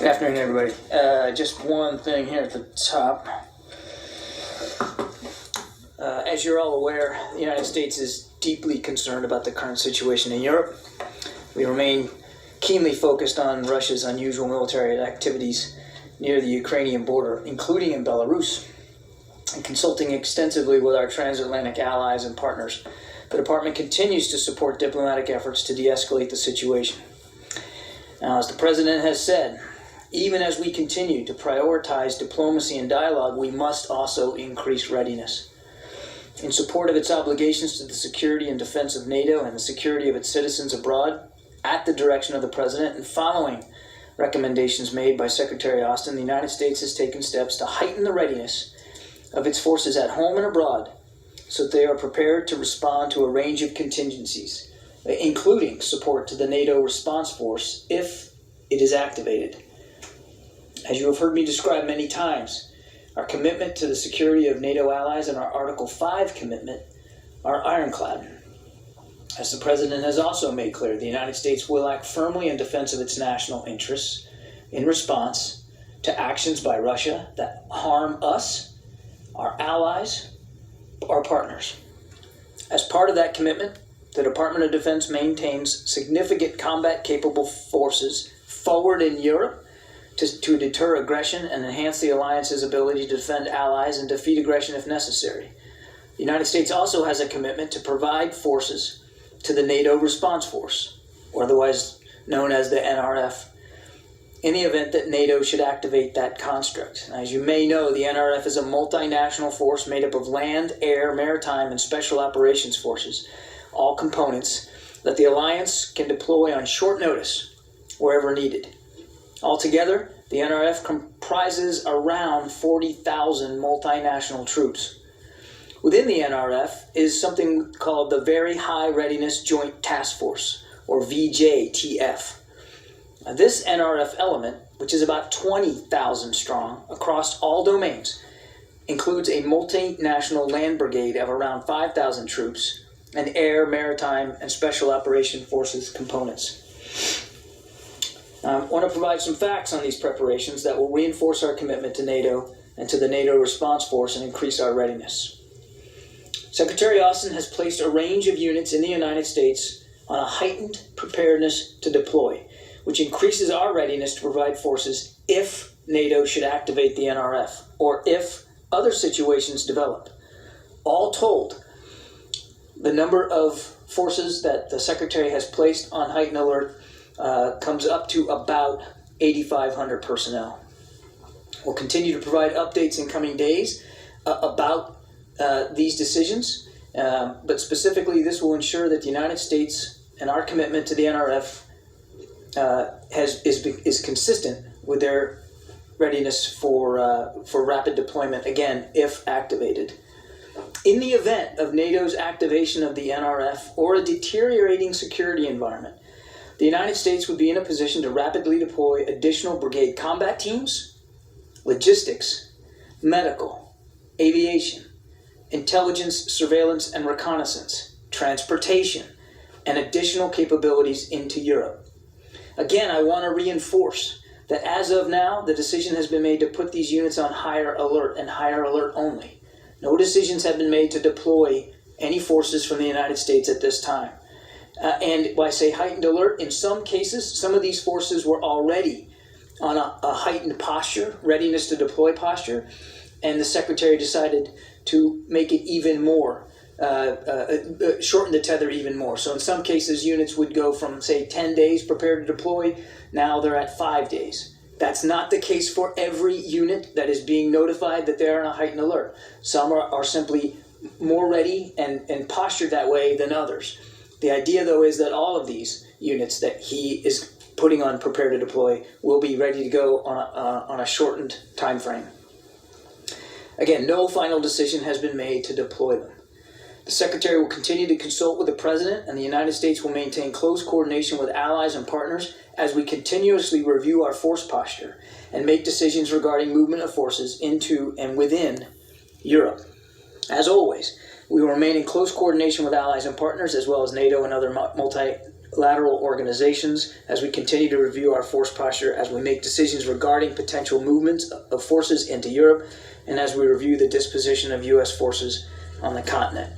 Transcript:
Good afternoon, everybody. Just one thing here at the top. As you're all aware, the United States is deeply concerned about the current situation in Europe. We remain keenly focused on Russia's unusual military activities near the Ukrainian border, including in Belarus, and consulting extensively with our transatlantic allies and partners. The Department continues to support diplomatic efforts to de-escalate the situation. Now, as the President has said, even as we continue to prioritize diplomacy and dialogue, we must also increase readiness. In support of its obligations to the security and defense of NATO and the security of its citizens abroad, at the direction of the President and following recommendations made by Secretary Austin, the United States has taken steps to heighten the readiness of its forces at home and abroad so that they are prepared to respond to a range of contingencies, including support to the NATO response force if it is activated. As you have heard me describe many times, our commitment to the security of NATO allies and our Article 5 commitment are ironclad. As the President has also made clear, the United States will act firmly in defense of its national interests in response to actions by Russia that harm us, our allies, our partners. As part of that commitment, the Department of Defense maintains significant combat-capable forces forward in Europe to deter aggression and enhance the alliance's ability to defend allies and defeat aggression if necessary. The United States also has a commitment to provide forces to the NATO response force, or otherwise known as the NRF, in the event that NATO should activate that construct. As you may know, the NRF is a multinational force made up of land, air, maritime, and special operations forces, all components that the alliance can deploy on short notice wherever needed. Altogether, the NRF comprises around 40,000 multinational troops. Within the NRF is something called the Very High Readiness Joint Task Force, or VJTF. Now, this NRF element, which is about 20,000 strong across all domains, includes a multinational land brigade of around 5,000 troops and air, maritime, and special operation forces components. I want to provide some facts on these preparations that will reinforce our commitment to NATO and to the NATO response force and increase our readiness. Secretary Austin has placed a range of units in the United States on a heightened preparedness to deploy, which increases our readiness to provide forces if NATO should activate the NRF or if other situations develop. All told, the number of forces that the Secretary has placed on heightened alert comes up to about 8,500 personnel. We'll continue to provide updates in coming days about these decisions, but specifically this will ensure that the United States and our commitment to the NRF is consistent with their readiness for rapid deployment, again, if activated. In the event of NATO's activation of the NRF or a deteriorating security environment, the United States would be in a position to rapidly deploy additional brigade combat teams, logistics, medical, aviation, intelligence, surveillance, and reconnaissance, transportation, and additional capabilities into Europe. Again, I want to reinforce that as of now, the decision has been made to put these units on higher alert and higher alert only. No decisions have been made to deploy any forces from the United States at this time. And when I say heightened alert, in some cases, some of these forces were already on a heightened posture, readiness to deploy posture, and the Secretary decided to make it even more, shorten the tether even more. So in some cases, units would go from, say, 10 days prepared to deploy. Now they're at 5 days. That's not the case for every unit that is being notified that they're on a heightened alert. Some are simply more ready and postured that way than others. The idea, though, is that all of these units that he is putting on prepare to deploy will be ready to go on a shortened time frame. Again, no final decision has been made to deploy them. The Secretary will continue to consult with the President, and the United States will maintain close coordination with allies and partners as we continuously review our force posture and make decisions regarding movement of forces into and within Europe. As always, We will remain in close coordination with allies and partners, as well as NATO and other multilateral organizations, as we continue to review our force posture, as we make decisions regarding potential movements of forces into Europe, and as we review the disposition of U.S. forces on the continent.